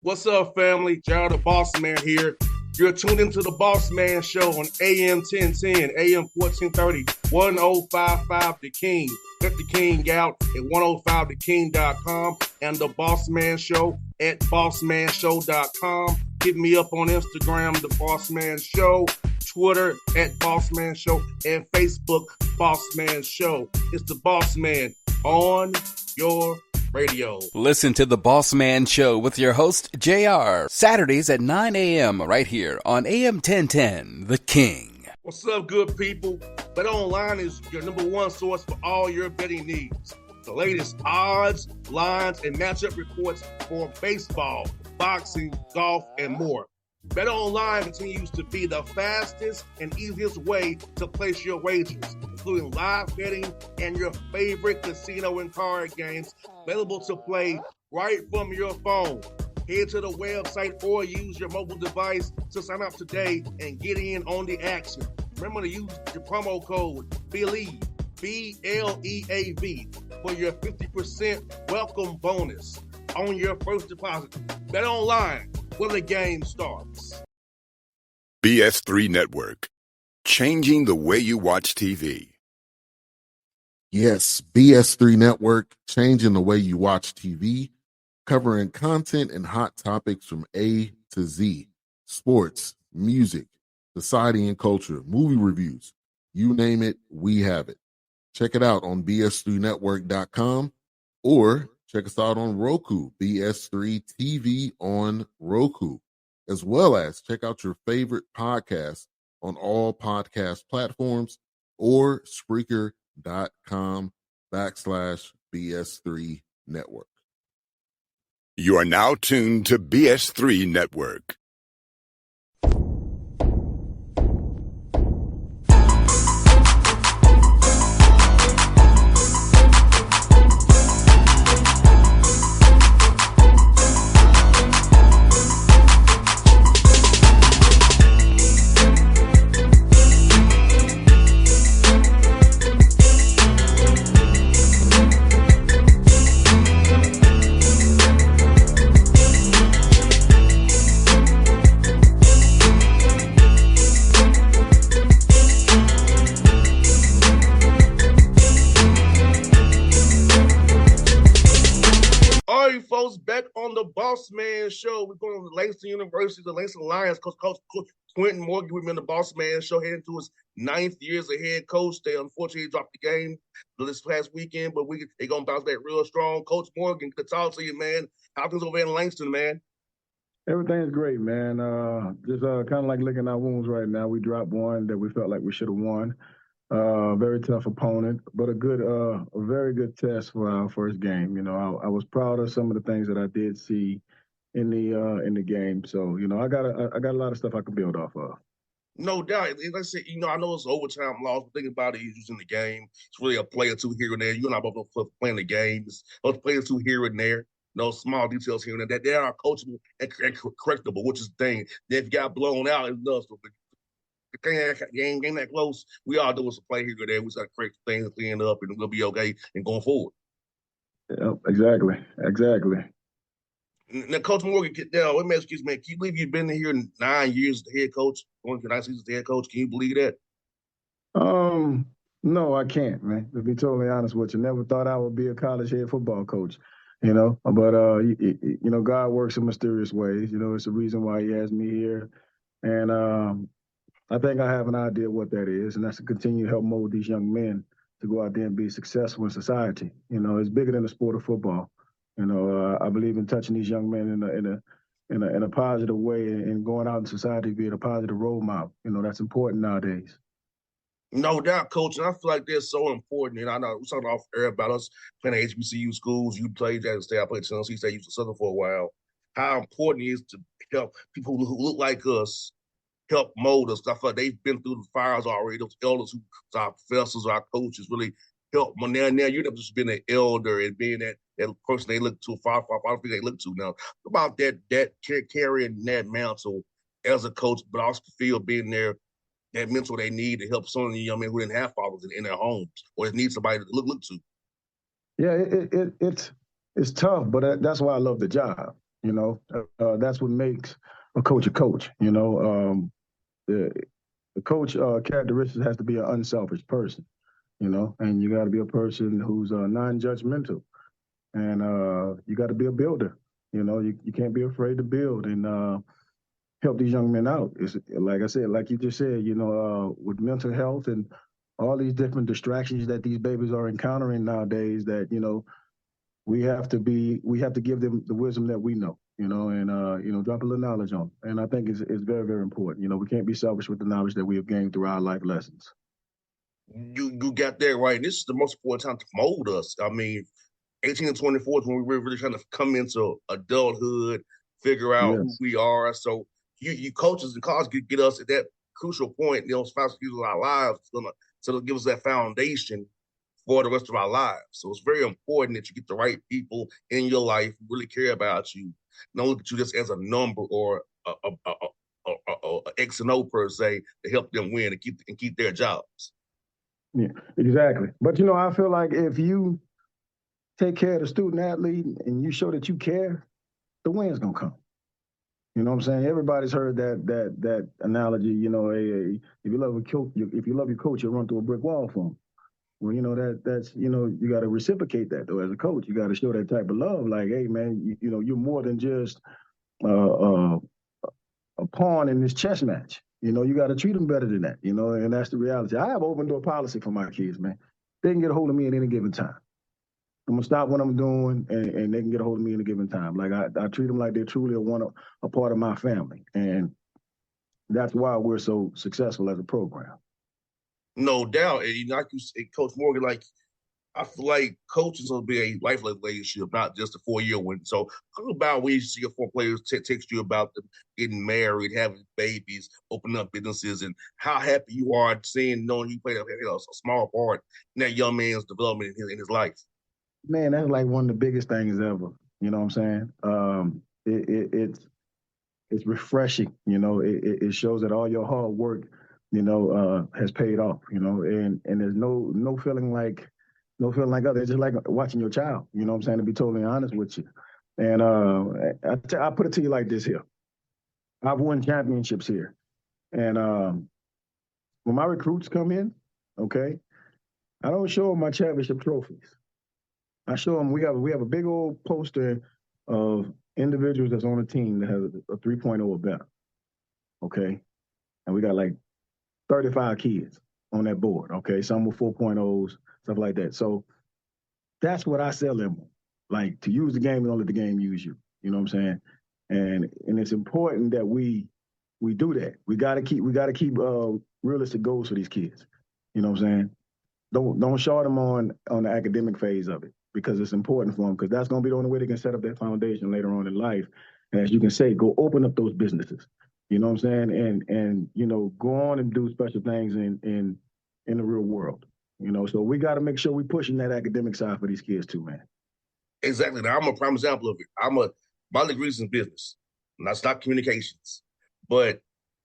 What's up, family? Gerald the Bossman here. You're tuned into the Bossman Show on AM 1010, AM 1430, 1055 The King. Let the King out at 105theking.com and the Bossman Show at bossmanshow.com. Hit me up on Instagram, The Bossman Show, Twitter at Bossman Show, and Facebook, Bossman Show. It's the Bossman on your radio. Listen to the Bossman Show with your host, JR, Saturdays at 9 a.m. right here on AM 1010, The King. What's up, good people? BetOnline is your number one source for all your betting needs. The latest odds, lines, and matchup reports for baseball, boxing, golf, and more. BetOnline continues to be the fastest and easiest way to place your wagers, including live betting and your favorite casino and card games available to play right from your phone. Head to the website or use your mobile device to sign up today and get in on the action. Remember to use your promo code BELIEVE, BLEAV, for your 50% welcome bonus on your first deposit. BetOnline, where the game starts. BS3 Network, changing the way you watch TV. Yes, BS3 Network, changing the way you watch TV, covering content and hot topics from A to Z, sports, music, society and culture, movie reviews, you name it, we have it. Check it out on bs3network.com or check us out on Roku, BS3 TV on Roku, as well as check out your favorite podcast on all podcast platforms or Spreaker.com/BS3 Network. You are now tuned to BS3 Network. Back on the Bossman Show. We're going to Langston University, the Langston Lions. Coach Quinton Morgan, we've been the Bossman Show, heading to his 9th year as a head coach. They unfortunately dropped the game this past weekend, but they're going to bounce back real strong. Coach Morgan, good to talk to you, man. How things over in Langston, man? Everything's great, man. Just kind of like licking our wounds right now. We dropped one that we felt like we should have won. Very tough opponent, but a very good test for our first game. You know, I was proud of some of the things that I did see in the game. So, you know, I got a lot of stuff I can build off of. No doubt. Like I said, you know, I know it's overtime loss, but think about it, he's using the game. It's really a play or two here and there. You're not both playing the game. It's those players two here and there. No small details here and there. That they are coachable and correctable, which is the thing. If you got blown out, it's nuts. Game that close, we all do is a play here or there. We just got to correct things, clean up, and we'll be okay and going forward. Yeah, exactly. Now, Coach Morgan, let me ask you, man, can you believe you've been here 9 years as the head coach, going to 9 seasons as the head coach? Can you believe that? No, I can't, man. To be totally honest with you, never thought I would be a college head football coach, you know. But you know, God works in mysterious ways. You know, it's the reason why He has me here, and I think I have an idea what that is, and that's to continue to help mold these young men to go out there and be successful in society. You know, it's bigger than the sport of football. You know, I believe in touching these young men in a positive way and going out in society being a positive role model. You know, that's important nowadays. No doubt, Coach, and I feel like they're so important. And I know we talked off air about us playing at HBCU schools. You played Jackson State, I played Tennessee State, used to Southern for a while. How important it is to help people who look like us help mold us. I feel like they've been through the fires already. Those elders who, our professors, our coaches, really help. Now you're not just being an elder and being that person they look to, far they look to now. About that carrying that mantle as a coach, but also feel being there, that mentor they need to help some of the young men who didn't have fathers in their homes or need somebody to look to. Yeah, it's tough, but that's why I love the job. You know, that's what makes a coach a coach. You know, the coach characteristics has to be an unselfish person. You know, and you got to be a person who's non-judgmental, and you got to be a builder. You know, you can't be afraid to build and help these young men out. It's like I said, like you just said, you know, with mental health and all these different distractions that these babies are encountering nowadays, that, you know, we have to give them the wisdom that we know, you know, and you know, drop a little knowledge on them. And I think it's very, very important. You know, we can't be selfish with the knowledge that we have gained through our life lessons. You got that right. And this is the most important time to mold us. I mean, 18 to 24 is when we're really trying to come into adulthood, figure out who Yes. we are. So you coaches and college get us at that crucial point, you know, first years of our lives. It's gonna so give us that foundation for the rest of our lives. So it's very important that you get the right people in your life who really care about you, not look at you just as a number or a X and O per se to help them win and keep their jobs. Yeah, exactly. But, you know, I feel like if you take care of the student athlete and you show that you care, the win's gonna come. You know what I'm saying? Everybody's heard that analogy. You know, if you love a coach, if you love your coach, you'll run through a brick wall for him. Well, you know that's you know, you got to reciprocate that though. As a coach, you got to show that type of love. Like, hey man, you know, you're more than just uh, uh, a pawn in this chess match. You know, you got to treat them better than that. You know, and that's the reality. I have open door policy for my kids, man. They can get a hold of me at any given time. I'm gonna stop what I'm doing, and they can get a hold of me at a given time. Like I treat them like they're truly a part of my family, and that's why we're so successful as a program. No doubt. And you know, like you said, Coach Morgan, like I feel like coaches will be a lifelong relationship, not just a 4 year one. So talk about when you see your former players text you about them getting married, having babies, opening up businesses, and how happy you are knowing you played a small part in that young man's development in his life. Man, that's like one of the biggest things ever. You know what I'm saying? It's refreshing. You know, it shows that all your hard work, you know, has paid off. You know, and there's no feeling like other. It's just like watching your child. You know what I'm saying? To be totally honest with you, and I put it to you like this here. I've won championships here, and when my recruits come in, okay, I don't show them my championship trophies. I show them we have a big old poster of individuals that's on the team that has a 3.0 or better. Okay. And we got like 35 kids on that board. Okay. Some with 4.0s, stuff like that. So that's what I sell them. Like, to use the game and don't let the game use you. You know what I'm saying? And it's important that we do that. We gotta keep realistic goals for these kids. You know what I'm saying? Don't short them on the academic phase of it, because it's important for them, because that's going to be the only way they can set up their foundation later on in life. And as you can say, go open up those businesses. You know what I'm saying? And you know, go on and do special things in the real world. You know, so we got to make sure we're pushing that academic side for these kids too, man. Exactly. Now, I'm a prime example of it. My degree is in business, and I stopped communications, but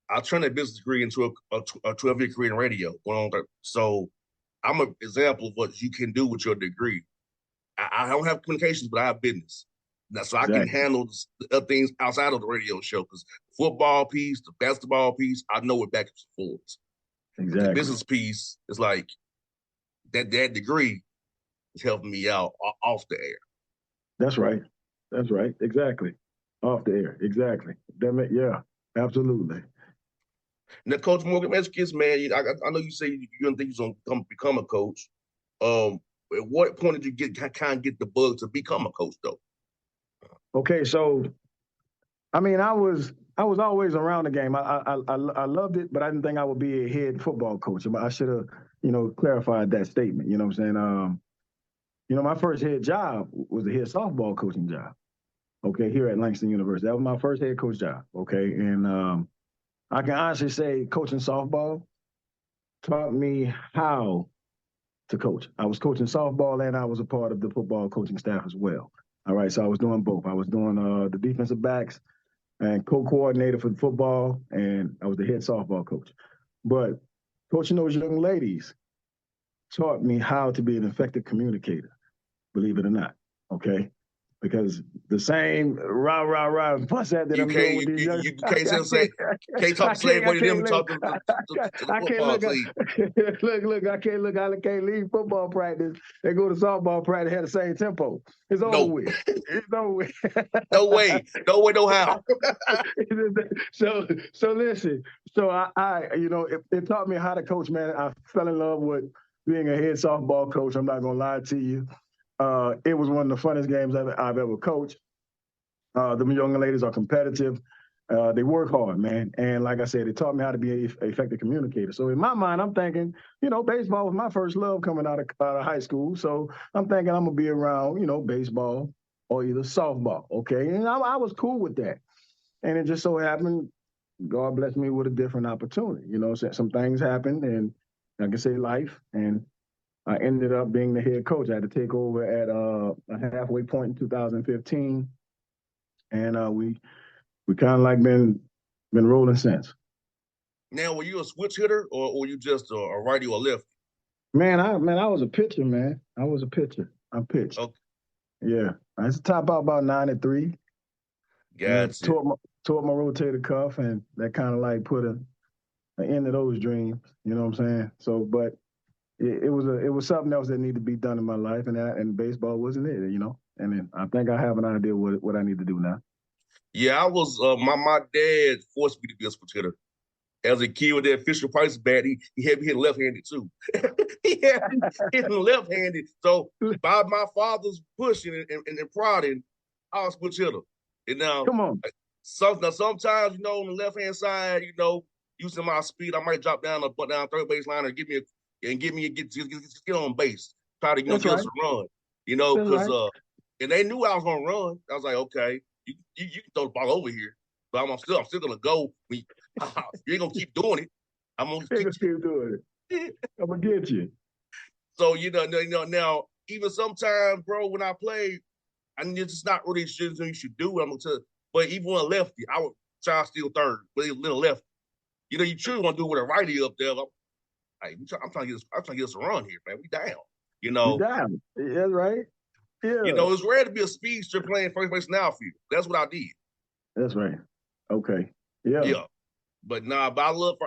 I turned that business degree into a 12-year career in radio. So I'm an example of what you can do with your degree. I don't have communications, but I have business. Now, so I can Exactly. handle the other things outside of the radio show, because football piece, the basketball piece, I know it backwards and forwards. But the Exactly. business piece is like that degree is helping me out off the air. That's right. That's right. Exactly. Off the air. Exactly. Yeah. Absolutely. Now, Coach Morgan, as kids, man, I know you say you didn't think you was gonna become a coach. At what point did you kind of get the bug to become a coach, though? Okay. So, I mean, I was always around the game. I loved it, but I didn't think I would be a head football coach. I should have, you know, clarified that statement. You know what I'm saying? You know, my first head job was a head softball coaching job. Okay, here at Langston University, that was my first head coach job. Okay, and I can honestly say coaching softball taught me how to coach. I was coaching softball and I was a part of the football coaching staff as well. All right, so I was doing both. I was doing the defensive backs and co-coordinator for football, and I was the head softball coach. But coaching those young ladies taught me how to be an effective communicator, believe it or not. Okay. because the same rah and fuss that You I'm doing with can't these young, you can't say can't talk the same way to them and talk to the I can't football look, team. I can't leave football practice and go to softball practice have the same tempo. It's over No, with. It's over with. no way, no how. So listen. So I it taught me how to coach, man. I fell in love with being a head softball coach. I'm not gonna lie to you. It was one of the funnest games I've ever coached. The young ladies are competitive. They work hard, man. And like I said, it taught me how to be an effective communicator. So in my mind, I'm thinking, baseball was my first love coming out of high school. So I'm thinking I'm going to be around, baseball or either softball. Okay. And I was cool with that. And it just so happened, God blessed me with a different opportunity. Some things happened and like I say, life. And I ended up being the head coach. I had to take over at a halfway point in 2015. And we kind of like been rolling since. Now, were you a switch hitter or were you just a righty or lefty? Man, I was a pitcher, man. I was a pitcher. I pitched. Okay, Yeah, I used to top out about 93. gotcha. Tore my rotator cuff, and that kind of like put an end to those dreams. You know what I'm saying? So, but it was something else that needed to be done in my life, and baseball wasn't it. And then I think I have an idea what I need to do now. Yeah, I was. My dad forced me to be a switch hitter. As a kid with that Fisher Price bat, he had me hitting left-handed too. He had me hitting left-handed. So by my father's pushing and prodding, I was switch hitter. And now, Come on. sometimes, on the left-hand side, using my speed, I might drop down third base line and get on base. Try to That's get us right. a run. That's Because right. and they knew I was gonna run. I was like, okay, you can throw the ball over here, but I'm still gonna go. You ain't gonna keep doing it. I'm gonna keep doing it. I'm gonna get you. So now even sometimes, bro, when I play, it's just not really shit you should do. I'm gonna tell you, but even when a lefty, I would try to steal third, but a little lefty. You truly want to do with a righty up there. I'm trying to get us a run here, man. We down. We down. That's right. Yeah. It's rare to be a speedster playing first base in the outfield. That's what I did. That's right. Okay. Yeah. Yeah. But but I love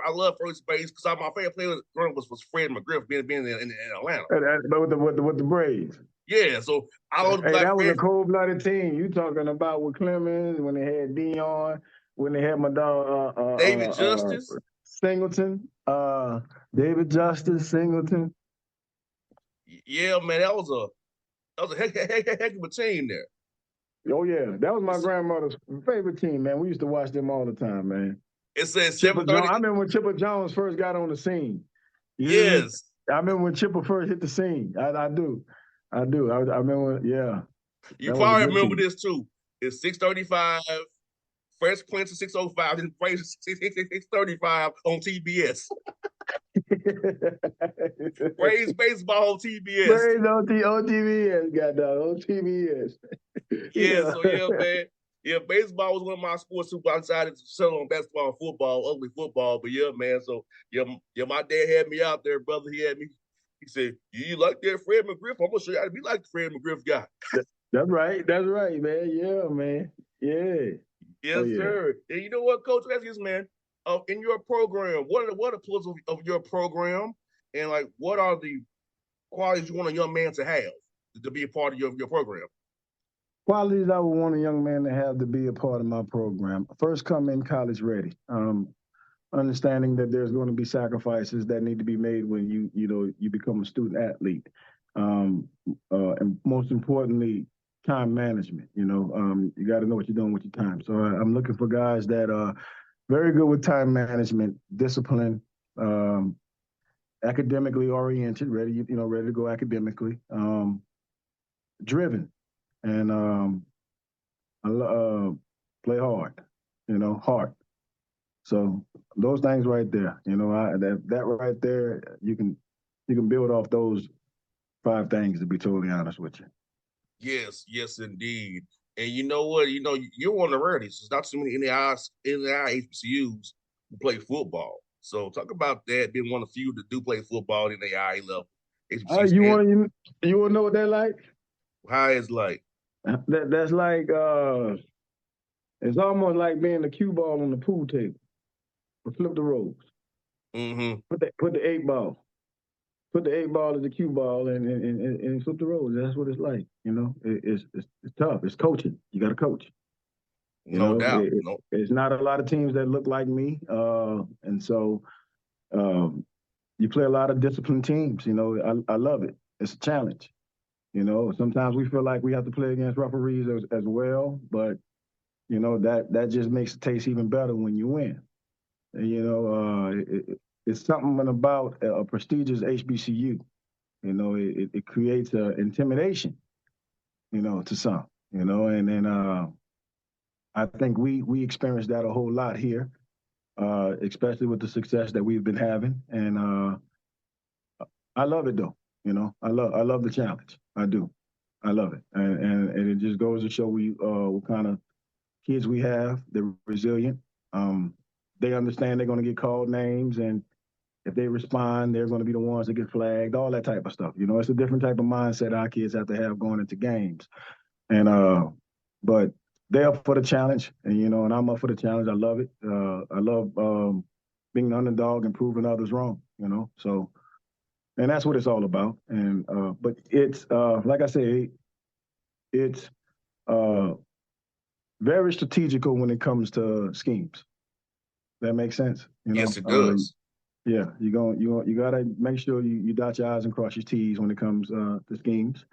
first base because my favorite player was Fred McGriff being in Atlanta. But with the Braves. Yeah, so I don't Hey, that was Fred. a cold-blooded team. You talking about with Clemens when they had Dion, when they had my dog David Justice, Singleton, David Justice, Singleton. Yeah, man, that was a heck of a team there. Oh yeah, that was my grandmother's favorite team, man. We used to watch them all the time, man. It says Chipper 7:30. Jones. I remember when Chipper Jones first got on the scene. Yes. I remember when Chipper first hit the scene. I do. I remember, yeah. You probably remember this too. It's 6:35, Fresh Prince at 6:05, and Braves 6:35 on TBS. Braves baseball on TBS. Braves on TBS, goddamn, on TBS. Yeah, so yeah, man. Yeah, baseball was one of my sports too, but I decided to settle on basketball and football, ugly football. But yeah, man, so yeah, my dad had me out there, brother. He said, you like that Fred McGriff? I'm gonna show you how to be like the Fred McGriff guy. That's right, man. Yeah, man. Yeah. Yes, sir. And you know what, Coach? Ask this, man. In your program, what are the pillars of your program, and like what are the qualities you want a young man to have to be a part of your program? Qualities I would want a young man to have to be a part of my program. First, come in college ready. Understanding that there's going to be sacrifices that need to be made when you become a student athlete. And most importantly, time management. You got to know what you're doing with your time. So I'm looking for guys that are very good with time management, discipline, academically oriented, ready to go academically, driven, and play hard, heart. So those things right there, that right there, you can build off those 5 things, to be totally honest with you. Yes, indeed. And you know what? You're one of the rarities. There's not too many NAI HBCUs who play football. So talk about that being one of the few that do play football in the NAIA level. You want to know what that like? How is like? That's like it's almost like being the cue ball on the pool table. But flip the roles. Mm-hmm. Put the 8 ball. Put the 8 ball as the cue ball and flip the roles. That's what it's like. You know, it's tough. It's coaching. You got to coach. You No know, doubt. No. it's not a lot of teams that look like me, and so um, you play a lot of disciplined teams. You know, I love it. It's a challenge. You know, sometimes we feel like we have to play against referees as well, but you know that just makes it taste even better when you win. And, you know, it's something about a prestigious HBCU. You know, it creates intimidation. You know, to some. You know, and then I think we experienced that a whole lot here, especially with the success that we've been having. And I love it though. You know, I love the challenge. I do. I love it, and it just goes to show we what kind of kids we have. They're resilient. Um, they understand they're going to get called names, and if they respond, they're going to be the ones that get flagged. All that type of stuff. You know, it's a different type of mindset our kids have to have going into games. And but they're up for the challenge, and you know, and I'm up for the challenge. I love it. I love being an underdog and proving others wrong. You know, so and that's what it's all about. And but it's like I say, it's uh, very strategical when it comes to schemes. That makes sense. You Yes, know, it does. yeah, you gotta make sure you dot your I's and cross your T's when it comes to schemes.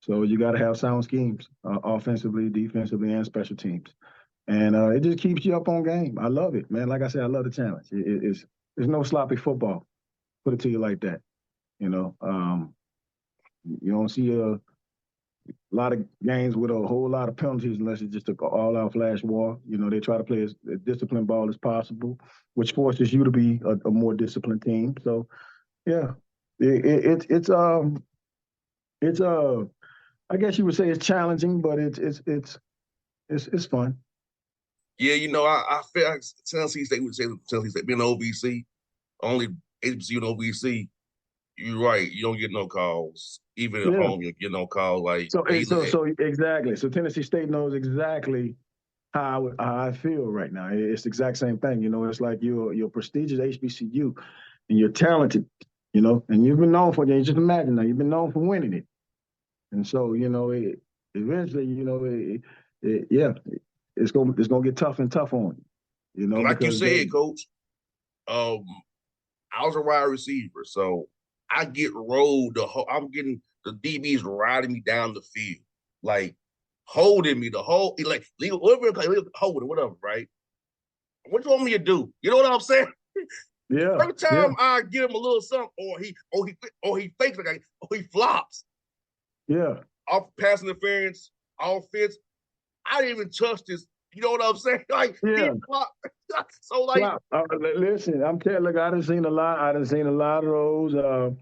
So you got to have sound schemes, offensively, defensively, and special teams. And it just keeps you up on game. I love it, man. Like I said, I love the challenge. It's no sloppy football. Put it to you like that. You know, you don't see a lot of games with a whole lot of penalties unless it's just an all-out flash war. You know, they try to play as disciplined ball as possible, which forces you to be a more disciplined team. So, yeah, it's I guess you would say it's challenging, but it's fun. Yeah, you know, I feel like Tennessee State would say Tennessee State being OVC, only HBCU and OVC. You're right. You don't get no calls. Even at Yeah. home, you get no calls. Like So they, so exactly. So Tennessee State knows exactly how I feel right now. It's the exact same thing. You know, it's like you're a prestigious HBCU and you're talented. You know, and you've been known for it. Just imagine now, you've been known for winning it. And so you know, eventually, you know, yeah, it's gonna get tough and tough on you. You know, like you because they said, Coach. Um, I was a wide receiver, so I get rolled. I'm getting the DBs riding me down the field, like holding me the whole, like holding whatever, right? What you want me to do? You know what I'm saying? yeah, Every yeah, time I give him a little something, or he fakes like, or he flops yeah. off pass interference, offense. I didn't even touch this. You know what I'm saying? Like he Yeah. flopped. So like, Wow. Listen, I'm telling. Look, I done seen a lot. I done seen a lot of those.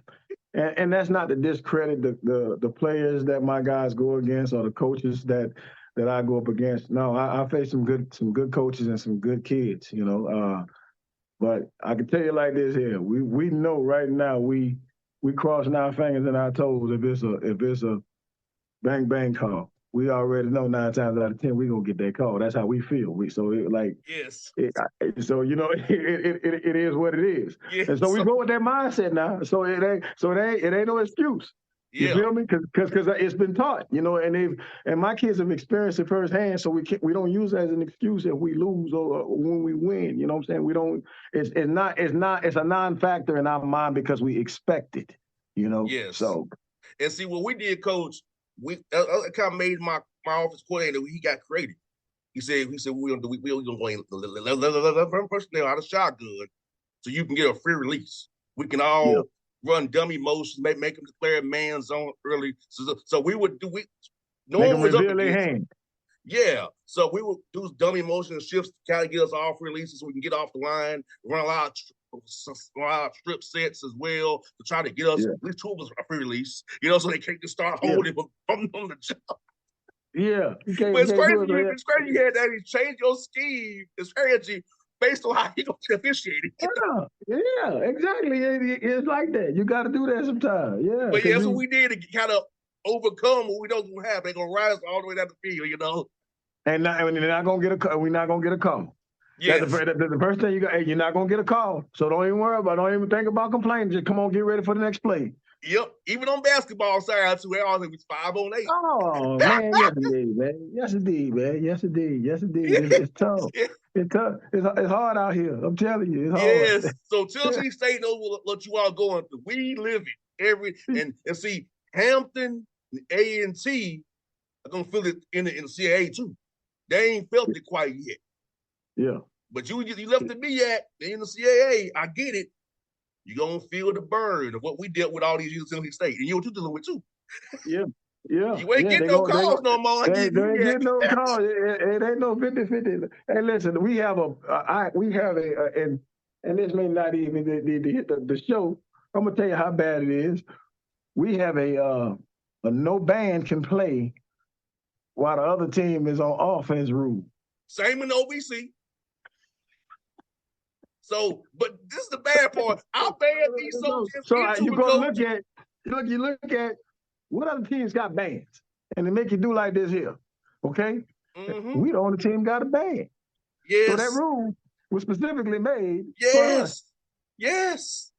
And that's not to discredit the players that my guys go against or the coaches that I go up against. No, I face some good coaches and some good kids. You know, but I can tell you like this here. We know right now we crossing our fingers and our toes if it's a bang bang call. We already know 9 times out of 10 we gonna get that call. That's how we feel. yes, So you know, it is what it is, yeah, and so we so go with that mindset now. So it ain't no excuse. You yeah, feel me? Because it's been taught, you know, and my kids have experienced it firsthand. So we don't use it as an excuse if we lose or when we win. You know what I'm saying? We don't. It's a non-factor in our mind because we expect it. You know. yes. So And see what we did, Coach. We that kind of made my office coordinator. He got creative. He said we're gonna go in let personnel out of shotgun so you can get a free release. We can yeah, all run dummy motions, make them declare man zone early. So we would do we make knowing them what we're up reveal their against. hand. Yeah. So we would do dummy motion shifts to kind of get us off releases so we can get off the line, run a lot of strip sets as well to try to get us Yeah, at least two of us a free release, so they can't just start yeah, holding from the jump. yeah. But You can't do it. Yeah. it's crazy you had that he changed your scheme, his strategy based on how he gonna officiate it. Yeah, yeah, exactly. It's like that. You got to do that sometimes. Yeah, But yeah, because that's what you. we did to kind of overcome what we don't have. They're gonna rise all the way down the field, And they're not gonna get a call. We're not gonna get a call. Yes. That's the first thing you got. Hey, you're not gonna get a call, so don't even worry about it. Don't even think about complaining. Just come on, get ready for the next play. Yep. Even on basketball side too, they always be 5-on-8. Oh man, yes indeed, man. Yes indeed, man. Yes indeed. Yes indeed. It's tough. It's tough. It's hard out here. I'm telling you, it's hard. Yes. So Tennessee State knows what you all going through. We live it and see Hampton, A&T are gonna feel it in the CAA too. They ain't felt it quite yet. Yeah. But you left the me at in the CAA. I get it. You're going to feel the burn of what we dealt with all these years in Tennessee State. And you what you dealing with, too. Yeah. Yeah. You ain't getting no calls no more. They ain't getting no calls. It ain't no 50-50. Hey, listen, we have and this may not even hit the show. I'm going to tell you how bad it is. We have a no band can play while the other team is on offense rule. Same in the OBC. So, but this is the bad part. I'll ban these soldiers. So you go look at what other teams got bans, and they make you do like this here. Okay, we the only team got a ban. Yes. So that rule was specifically made yes. for us. Yes.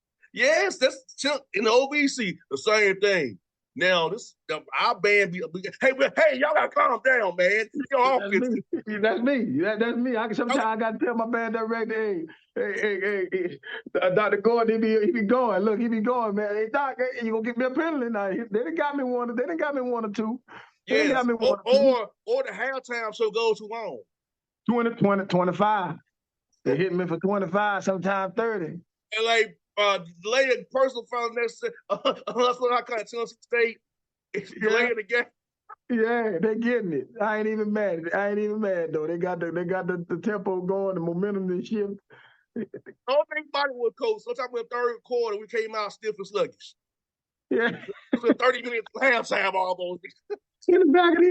That's in the OBC the same thing. Now our band be hey, y'all gotta calm down, man. That's me. Sometimes I gotta tell my band director, hey, Dr. Gordon, he be going. Look, he be going, man. Hey, Doc, you gonna give me a penalty now? They done got me one or two. Yes. Got me one or the halftime show goes too long. 25. They hit me for 25, sometimes 30. And like later, personal found next hustle. I kind of Tennessee State. Laying the game. Yeah, they getting it. I ain't even mad though. They got the tempo going, the momentum and shift. Don't think about it with coach. Sometimes in the third quarter, we came out stiff and sluggish. Yeah. It was 30 minutes halftime almost. In the back of the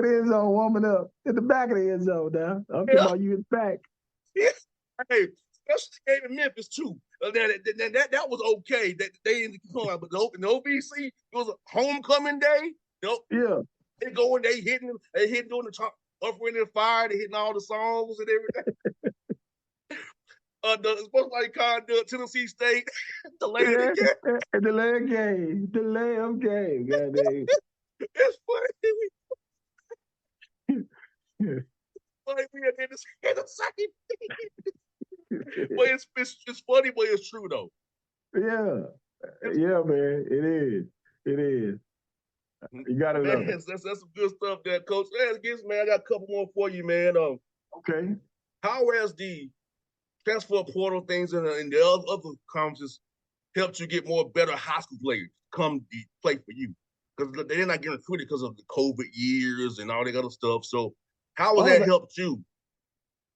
end zone, warming up. In the back of the end zone now. I'm talking about you in the back. Yeah. Hey, especially the game in Memphis too. That was okay. That they didn't come out, but in the OBC, it was a homecoming day. Yeah. They go in, they hitting doing the top, Offering and Fire, they hitting all the songs and everything. The supposed like conduct, Tennessee State, delay of game. Delay of game. Goddamn. It's funny. Like we had the same thing. But it's funny, but it's true though. Yeah, man. It is. You gotta love it. That's some good stuff there, Coach. Man, I got a couple more for you, man. Okay. How has the transfer portal things and the other conferences helped you get more better high school players come play for you? Because they're not getting recruited because of the COVID years and all that other stuff. So how has that helped you?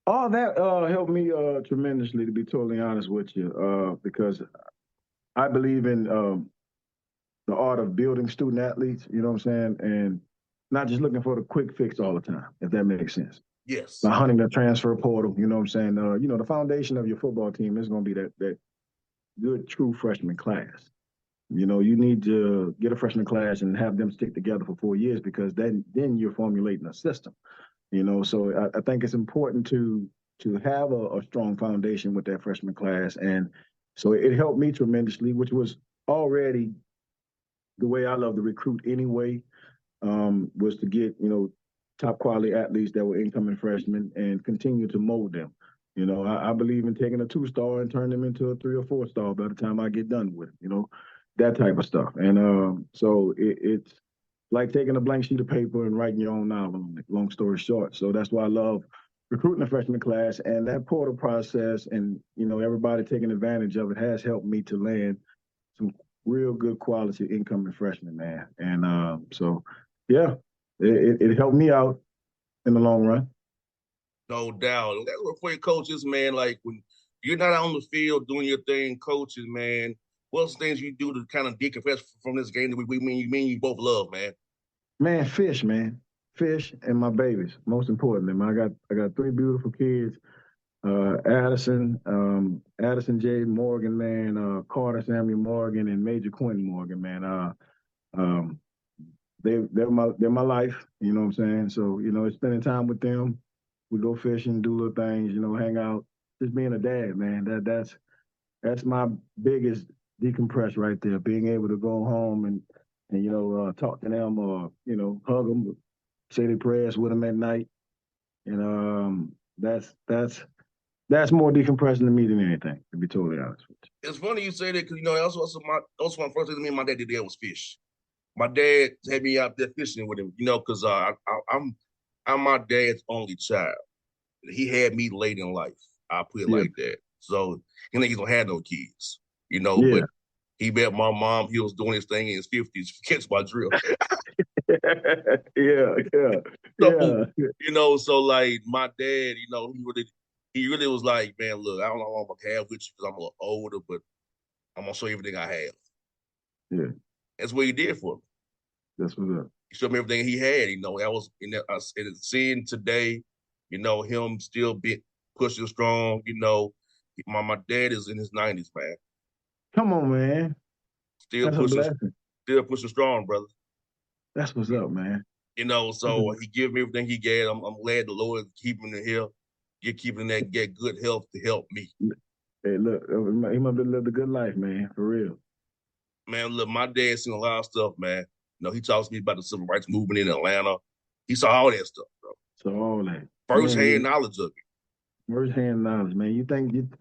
All that helped me tremendously, to be totally honest with you, because I believe in the art of building student athletes, you know what I'm saying? And not just looking for the quick fix all the time, if that makes sense. Yes. By hunting the transfer portal, you know what I'm saying? The foundation of your football team is going to be that good, true freshman class. You need to get a freshman class and have them stick together for 4 years, because then you're formulating a system. So I think it's important to have a strong foundation with that freshman class. And so it helped me tremendously, which was already the way I love to recruit anyway, was to get, top quality athletes that were incoming freshmen and continue to mold them. I believe in taking a 2-star and turn them into a 3 or 4-star by the time I get done with it, that type of stuff. And so it's like taking a blank sheet of paper and writing your own novel on it, long story short. So that's why I love recruiting a freshman class, and that portal process and, everybody taking advantage of it has helped me to land some real good quality incoming freshmen, man. And so, yeah, it helped me out in the long run. No doubt. That's what for your coaches, man. Like when you're not on the field doing your thing, coaches, man, what's the things you do to kind of decompress from this game that we mean you both love, man? Man, fish and my babies. Most importantly, man, I got 3 beautiful kids. Addison J. Morgan, man, Carter Samuel Morgan, and Major Quinton Morgan, man. they're my life. You know what I'm saying? So it's spending time with them. We go fishing, do little things. Hang out. Just being a dad, man. That's my biggest decompress right there. Being able to go home and talk to them or hug them, say their prayers with them at night, and that's more decompressing to me than anything. To be totally honest with you. It's funny you say that because that's one first thing me and my dad did there was fish. My dad had me out there fishing with him, because I'm my dad's only child. He had me late in life. I put it Yeah, like that. So he think he's gonna have no kids, yeah, but he met my mom. He was doing his thing in his 50s. Catch my drill. yeah, yeah, So, yeah, so like my dad, he really was like, man, look, I don't know how I'm gonna have with you because I'm a little older, but I'm gonna show you everything I have. yeah. That's what he did for me. That's what's up. He showed me everything he had. That was seeing today, him still be pushing strong. My dad is in his 90s, man. Come on, man. Still That's a pushing, blessing. still pushing strong, brother. That's what's up, man. So he gave me everything he gave. I'm glad the Lord is keeping him here, keeping that get good health to help me. Hey, look, he must have lived a good life, man, for real. Man, look, my dad seen a lot of stuff, man. He talks to me about the civil rights movement in Atlanta. He saw all that stuff, bro. So all that, First-hand knowledge of it. first-hand knowledge, man. You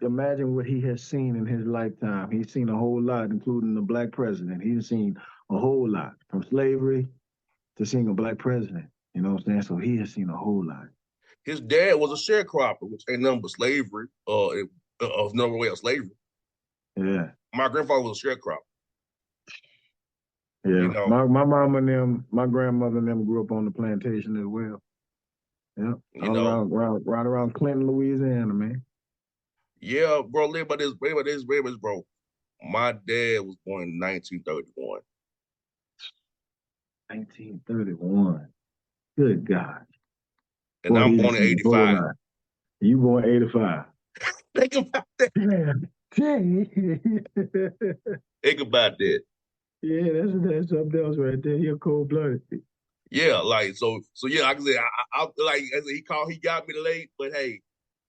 imagine what he has seen in his lifetime. He's seen a whole lot, including the black president. He's seen a whole lot from slavery to seeing a black president. You know what I'm saying? So he has seen a whole lot. His dad was a sharecropper, which ain't nothing but slavery, of no way of slavery. Yeah, My grandfather was a sharecropper. yeah. You know, My mom and them, my grandmother and them grew up on the plantation as well. Yeah, you all know, right around Clinton, Louisiana, man. yeah, bro. Live by this, bro. My dad was born in 1931, 1931. Good God. and Boy, I'm he done born in seen a whole '85. lot. You born 85. Think about that. Yeah. Dang. Think about that. Yeah, that's something else right there. You're cold blooded. Yeah, like so. Yeah, like I said, I like as he got me late, but hey,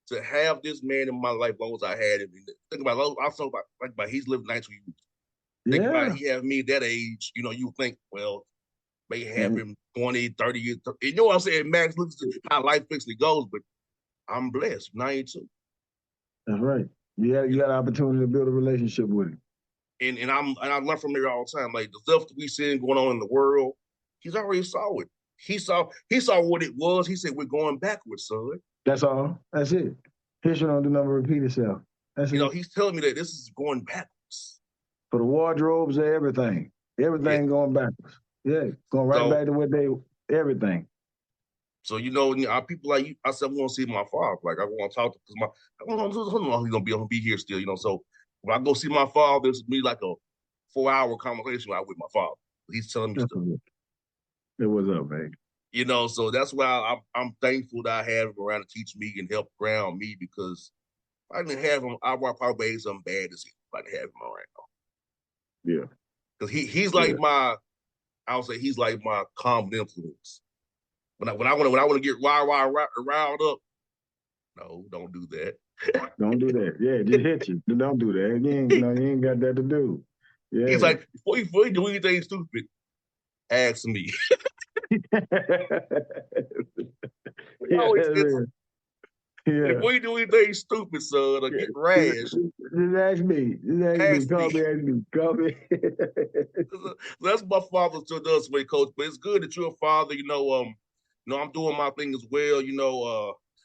to have this man in my life as long as I had him. Think about it. I was talking about he's lived 92 years. Think about it, Yeah. he have me that age. You think, well, may have And him 20, 30 years. You know what I'm saying? Max looks at how life fixing goes, but I'm blessed. 92. that's right. You You got know, an opportunity to build a relationship with him. and I learn from him all the time. Like the stuff that we seeing going on in the world, he's already saw it. He saw what it was. He said, we're going backwards, son. That's all. That's it. History don't do nothing but repeat itself. That's it. He's telling me that this is going backwards. For the wardrobes, everything. Yeah. Everything going backwards. Yeah. Going right So back to what everything. So people like you. I said I want to see my father. Like I want to talk to because I don't know how long he's gonna be here still. So when I go see my father, it's be like a 4-hour conversation with my father. He's telling me That's stuff. what's up. It was up, man. So that's why I'm thankful that I have him around to teach me and help ground me because if I didn't have him, I would probably made something bad as if I didn't have him around. Yeah. Because he's Yeah. like I would say he's like my calm influence. When I want to get riled up, no, don't do that. Don't do that. Yeah, just hit you. Don't do that. You ain't got that to do. He's Yeah. like, before you do anything stupid, ask me. We Yeah, always that's said, real. Yeah. before you do anything stupid, son, or get rash, Just ask me. Just ask me. ask me. Ask me. Call me. That's my father still does way, coach. But it's good that you're a father. I'm doing my thing as well.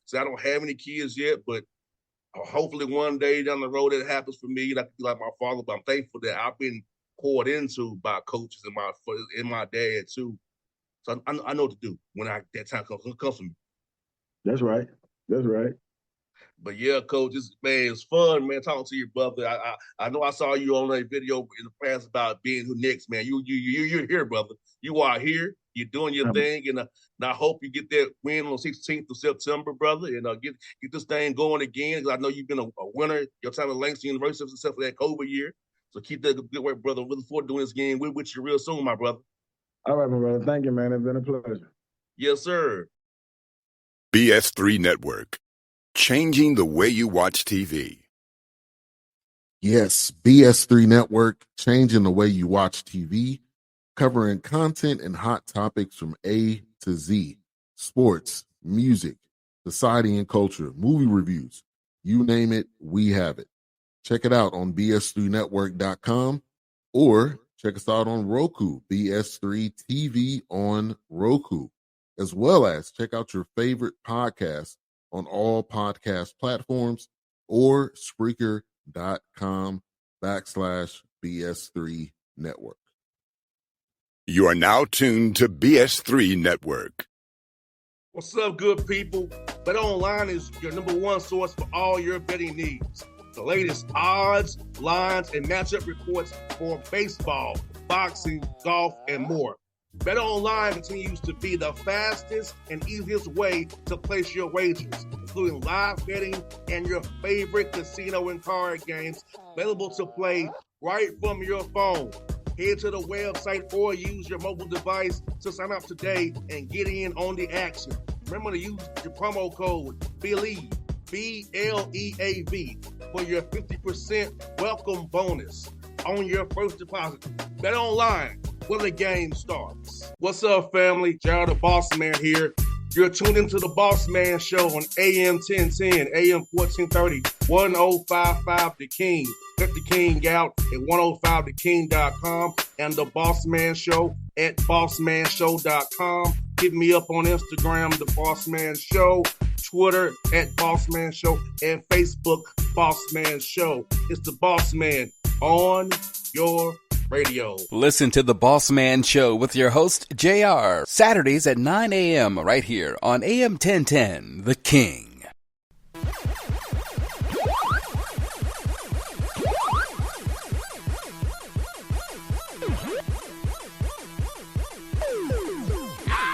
So I don't have any kids yet, but hopefully one day down the road it happens for me. I can be like my father. But I'm thankful that I've been poured into by coaches and my dad too. So I know what to do when that time comes for me. That's right. That's right. But yeah, coach, it's fun, man, talking to your brother. I know I saw you on a video in the past about being who next, man. You're here, brother. You are here. You're doing your thing, and I hope you get that win on 16th of September, brother, and get this thing going again. Because I know you've been a winner your time at Langston University except for that COVID year. So keep that good work, brother. Looking forward to doing this game with you real soon, my brother. All right, my brother. Thank you, man. It's been a pleasure. Yes, sir. BS3 Network. Changing the way you watch TV. Yes, BS3 Network, changing the way you watch TV, covering content and hot topics from A to Z. Sports, music, society and culture, movie reviews. You name it, we have it. Check it out on bs3network.com or check us out on Roku, BS3 TV on Roku, as well as check out your favorite podcasts on all podcast platforms or Spreaker.com/BS3 Network. You are now tuned to BS3 Network. What's up, good people? Bet Online is your number one source for all your betting needs. The latest odds, lines, and matchup reports for baseball, boxing, golf, and more. Bet Online continues to be the fastest and easiest way to place your wagers, including live betting and your favorite casino and card games available to play right from your phone. Head to the website or use your mobile device to sign up today and get in on the action. Remember to use your promo code BELIEVE, BLEAV, for your 50% welcome bonus on your first deposit. Bet Online, where the game starts. What's up, family? Jared the Bossman here. You're tuned into the Bossman Show on AM 1010, AM 1430, 1055 The King. Check The King out at 105theking.com and the Bossman Show at bossmanshow.com. Hit me up on Instagram, The Bossman Show, Twitter at Bossman Show, and Facebook, Bossman Show. It's the Bossman on your radio. Listen to The Bossman Show with your host, JR, Saturdays at 9 a.m. right here on AM 1010, The King.